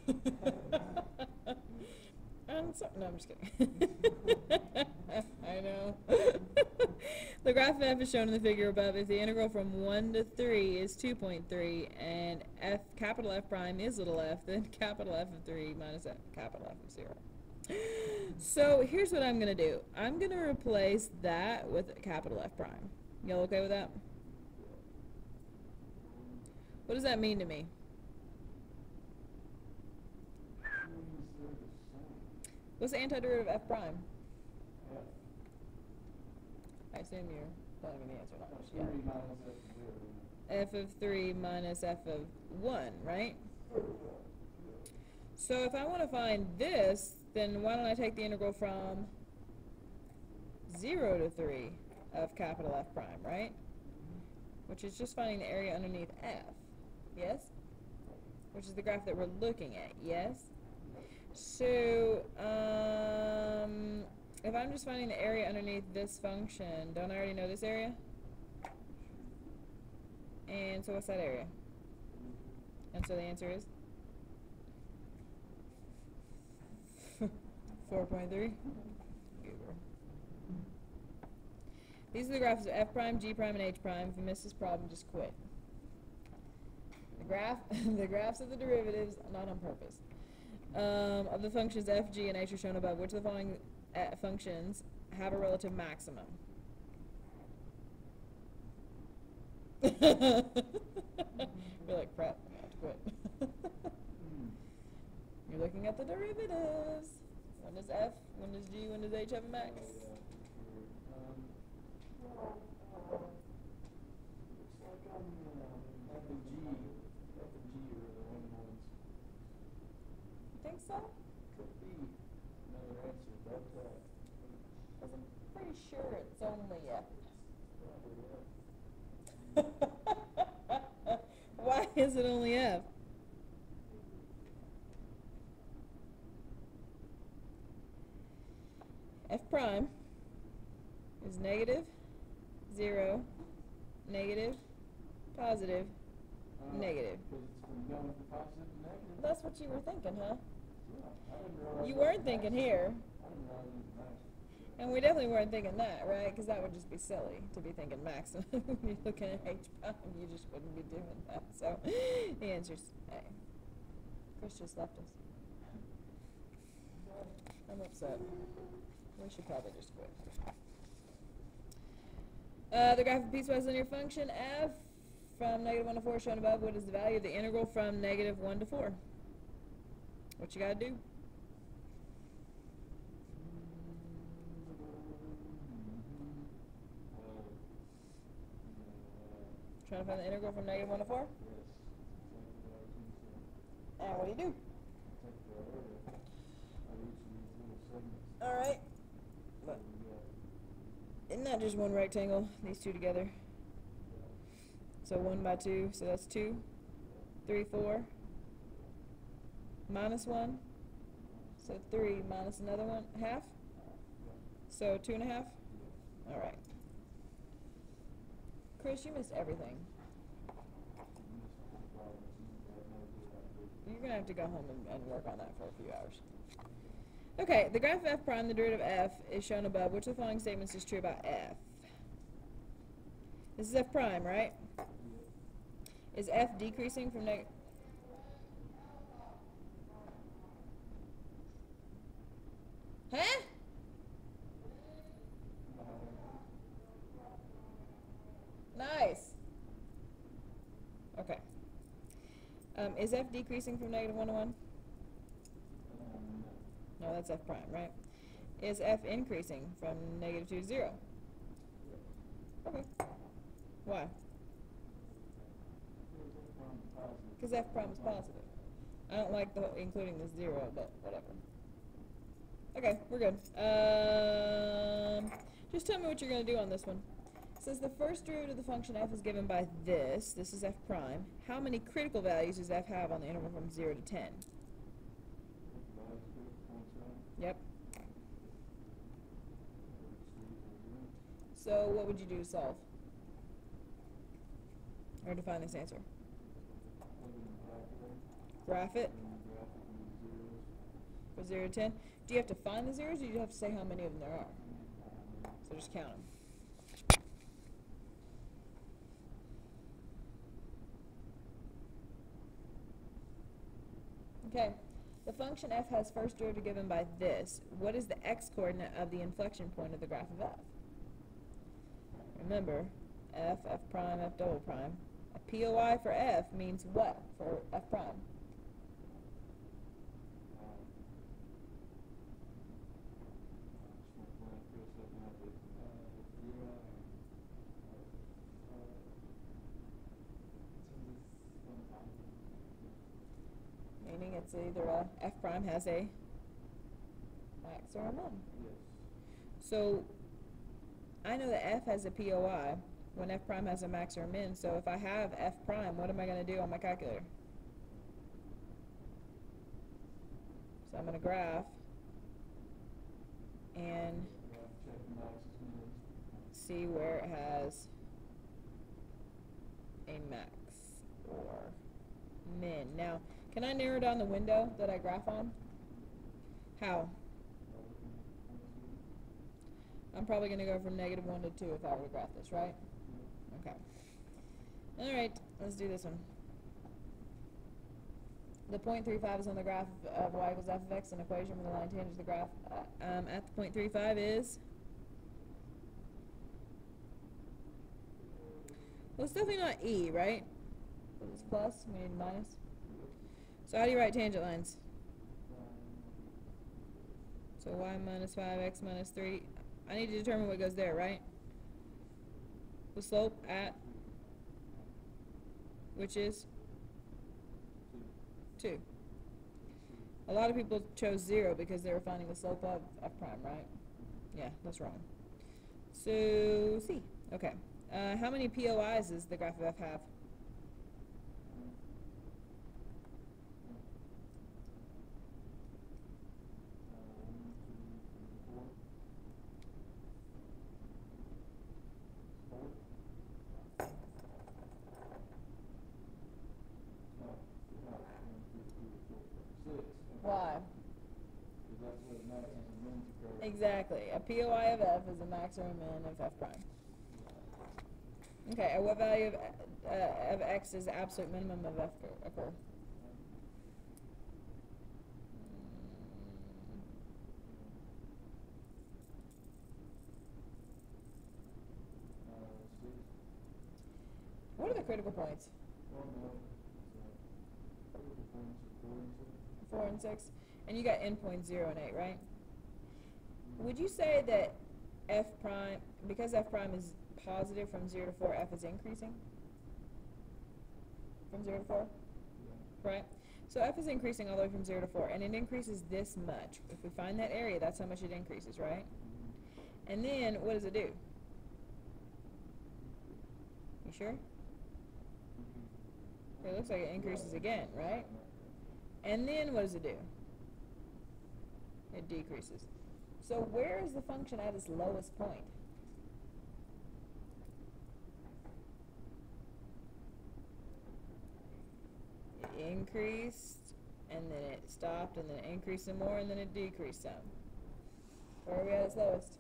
No, I'm just kidding. I know. The graph of f is shown in the figure above. If the integral from 1 to 3 is 2.3 and f capital F prime is little f, then capital F of 3 minus f capital F of 0. So here's what I'm going to do. I'm going to replace that with capital F prime. Y'all okay with that? What does that mean to me? What's the antiderivative of f prime? I assume you're telling me the answer, not yeah. F of 3 minus f of 1, right? So if I want to find this, then why don't I take the integral from 0 to 3 of capital F prime, right? Which is just finding the area underneath f, yes? Which is the graph that we're looking at, yes? So, if I'm just finding the area underneath this function, don't I already know this area? And so what's that area? And so the answer is 4.3. These are the graphs of f prime, g prime, and h prime. If you miss this problem, just quit. The graphs of the derivatives, not on purpose, of the functions f, g, and h are shown above. Which of the following functions have a relative maximum? You're like, crap, I'm going to have to quit. You're looking at the derivatives. When does f, when does g, when does h have a max? You think so? Could be another answer, but Because I'm pretty sure it's only f. Why is it only f? F prime is negative, 0, negative, positive, negative. That's what you were thinking, huh? You weren't thinking here. And we definitely weren't thinking that, right? Because that would just be silly to be thinking maximum. When you're looking at h prime, you just wouldn't be doing that. So the answer's A. Chris just left us. I'm upset. We should probably just quit. The graph of piecewise linear function f from -1 to 4 shown above. What is the value of the integral from -1 to 4? What you gotta do? Trying to find the integral from -1 to 4? And what do you do? Alright. Isn't that just one rectangle? These two together. So 1 by 2, so that's 2. 3, 4. Minus 1. So 3 minus another one, half. So 2.5. Alright. Chris, you missed everything. You're going to have to go home and work on that for a few hours. Okay, the graph of f prime, the derivative of f, is shown above. Which of the following statements is true about f? This is f prime, right? Is f decreasing from negative? Huh? Nice. Okay. Is f decreasing from -1 to 1? No, that's f prime, right? Is f increasing from -2 to 0? Okay. Why? Because f prime is positive. I don't like the including the 0, but whatever. Okay, we're good. Just tell me what you're going to do on this one. It says the first derivative of the function f is given by this. This is f prime. How many critical values does f have on the interval from 0 to 10? Yep. So what would you do to solve? Or to find this answer? Graph it. For 0 to 10. Do you have to find the zeros, or do you have to say how many of them there are? So just count them. Okay, the function f has first derivative given by this. What is the x-coordinate of the inflection point of the graph of f? Remember, f prime, f double prime. A POI for f means what for f prime? Meaning it's either a f prime has a max or a min. So I know that f has a POI when f prime has a max or a min. So if I have f prime, what am I going to do on my calculator? So I'm going to graph and see where it has a max or min. Now, can I narrow down the window that I graph on? How? I'm probably going to go from -1 to 2 if I were to graph this, right? Okay. All right, let's do this one. The 0.35 is on the graph of y equals f of x, an equation where the line tangents the graph at the 0.35 is... Well, it's definitely not e, right? It's plus, we need minus. So how do you write tangent lines? So y minus 5, x minus 3. I need to determine what goes there, right? The slope at, which is 2. A lot of people chose 0 because they were finding the slope of f prime, right? Yeah, that's wrong. So C. Okay. How many POIs does the graph of f have? Why? Exactly. A POI of f is a max or a min of f prime. Okay, at what value of x does the absolute minimum of f occur? What are the critical points? 4 and 6. And you got endpoints 0 and 8, right? Would you say that f prime, because f prime is positive from 0 to 4, f is increasing? From 0 to 4? Right? So f is increasing all the way from 0 to 4, and it increases this much. If we find that area, that's how much it increases, right? And then, what does it do? You sure? It looks like it increases again, right? And then what does it do? It decreases. So where is the function at its lowest point? It increased, and then it stopped, and then it increased some more, and then it decreased some. Where are we at its lowest?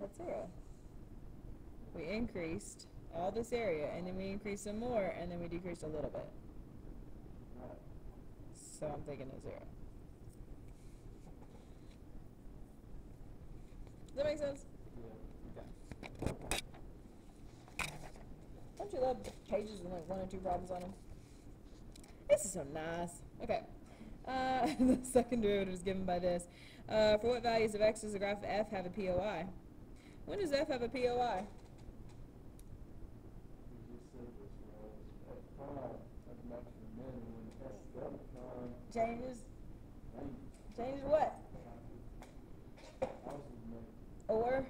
That's 0. We increased all this area, and then we increased some more, and then we decreased a little bit. So I'm thinking of 0. Does that make sense? Yeah. Okay. Don't you love pages with like 1 or 2 problems on them? This is so nice. Okay. The second derivative is given by this. For what values of x does the graph of f have a POI? When does f have a POI? Changes what? Or?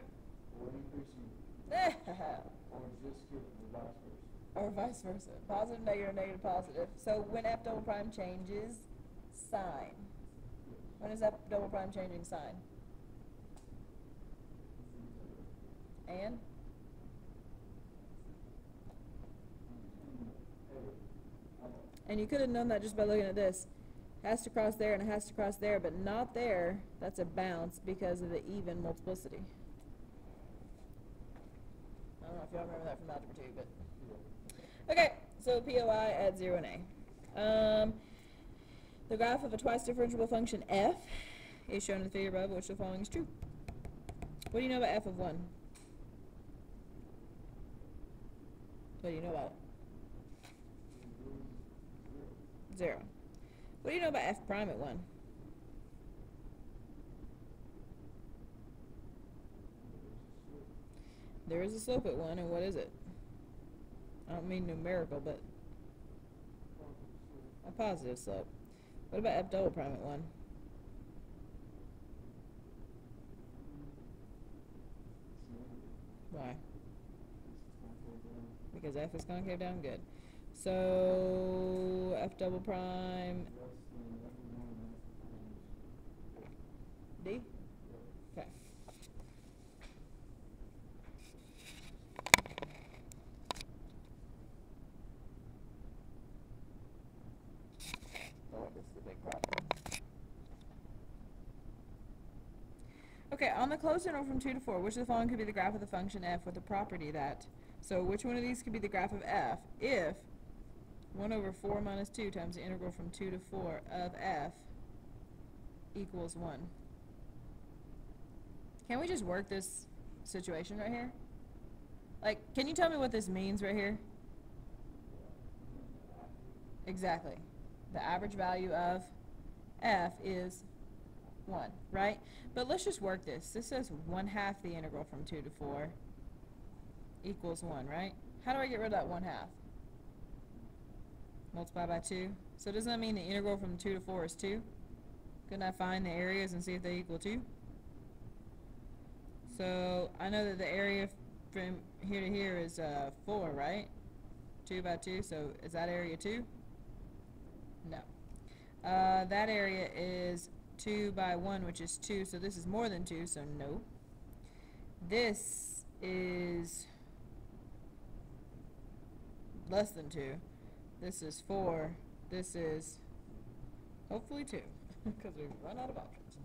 Or vice versa. Positive, negative, negative, positive. So when f double prime changes sign. When is f double prime changing sign? And? and you could have known that just by looking at this. Has to cross there and it has to cross there, but not there. That's a bounce because of the even multiplicity. I don't know if y'all remember that from algebra 2, but okay. So POI at 0 and A. The graph of a twice differentiable function f is shown in the figure above, which of the following is true. What do you know about f of 1? What do you know about it? 0. What do you know about f prime at 1? There is a slope at 1, and what is it? I don't mean numerical, but a positive slope. What about f double prime at 1? Why? Because f is concave down? Good. So, f double prime... D? Okay. Oh, this is a big problem. Okay, on the closed interval from 2 to 4, which of the following could be the graph of the function f with the property that... So which one of these could be the graph of f if 1 over 4 minus 2 times the integral from 2 to 4 of f equals 1? Can we just work this situation right here? Like, can you tell me what this means right here? Exactly. The average value of f is 1, right? But let's just work this. This says 1/2 the integral from 2 to 4 equals 1, right? How do I get rid of that 1/2? Multiply by 2. So doesn't that mean the integral from 2 to 4 is 2? Couldn't I find the areas and see if they equal 2? So I know that the area from here to here is 4, right? 2 by 2, so is that area 2? No. That area is 2 by 1, which is 2, so this is more than 2, so no. This is less than 2. This is 4. This is hopefully 2, because we've run out of options.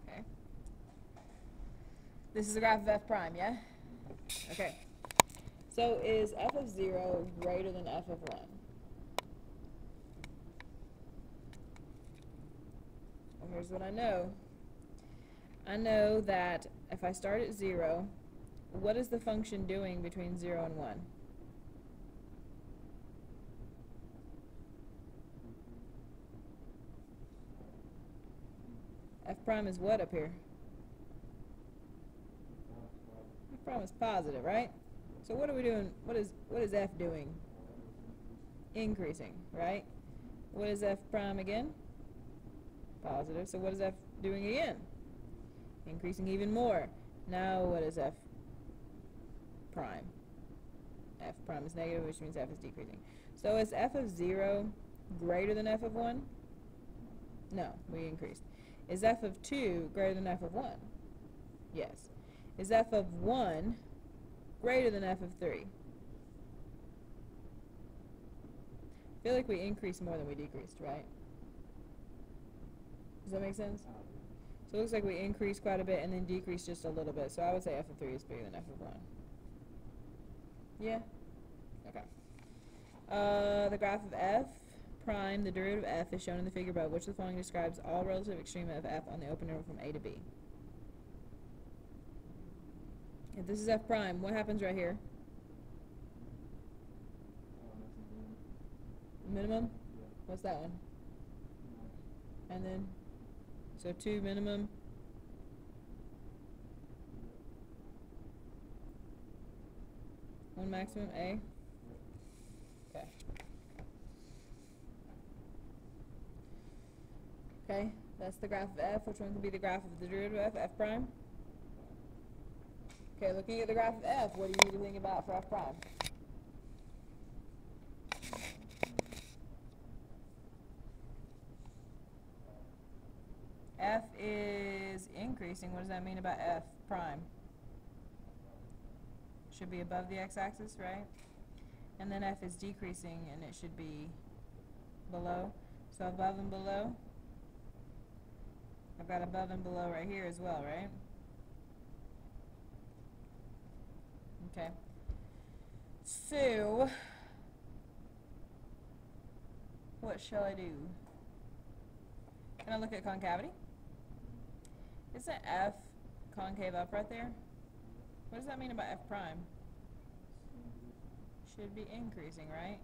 Okay. This is the graph of f prime, yeah? Okay. So is f of 0 greater than f of 1? Well, here's what I know. I know that if I start at 0, what is the function doing between 0 and 1? F prime is what up here? F prime is positive, right? So what are we doing? What is f doing? Increasing, right? What is f prime again? Positive. So what is f doing again? Increasing even more. Now what is f prime? F prime is negative, which means f is decreasing. So is f of 0 greater than f of 1? No, we increased. Is f of 2 greater than f of 1? Yes. Is f of 1 greater than f of 3? I feel like we increased more than we decreased, right? Does that make sense? So it looks like we increased quite a bit and then decreased just a little bit. So I would say f of 3 is bigger than f of 1. Yeah? Okay. The graph of f prime, the derivative of f, is shown in the figure above. Which of the following describes all relative extrema of f on the open interval from a to b? If this is f prime, what happens right here? Minimum? What's that one? And then, so 2 minimum. One maximum, A. Okay. Okay, that's the graph of f. Which one could be the graph of the derivative of f? F prime? Okay, looking at the graph of f, what do you need to think about for f prime? F is increasing. What does that mean about f prime? should be above the x-axis, right? And then f is decreasing, and it should be below. So above and below. I've got above and below right here as well, right? Okay. So, what shall I do? Can I look at concavity? Isn't f concave up right there? What does that mean about f prime? Should be increasing, right?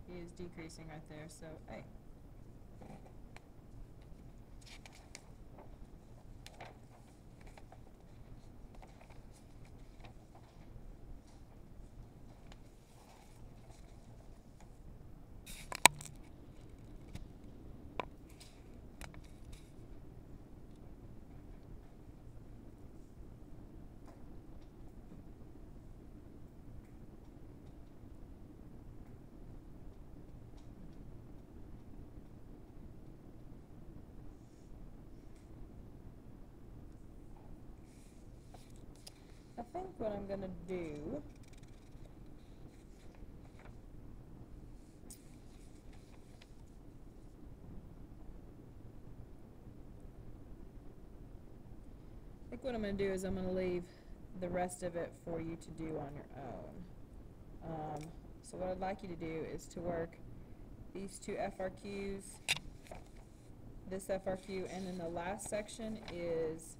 He is decreasing right there, so A. I think what I'm gonna do is I'm gonna leave the rest of it for you to do on your own. So what I'd like you to do is to work these two FRQs, this FRQ, and then the last section is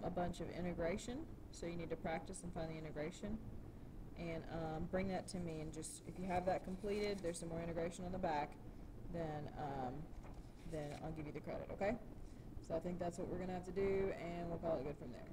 a bunch of integration. So you need to practice and find the integration, and bring that to me. And just, if you have that completed, there's some more integration on the back, then I'll give you the credit, okay? So I think that's what we're gonna have to do, and we'll call it good from there.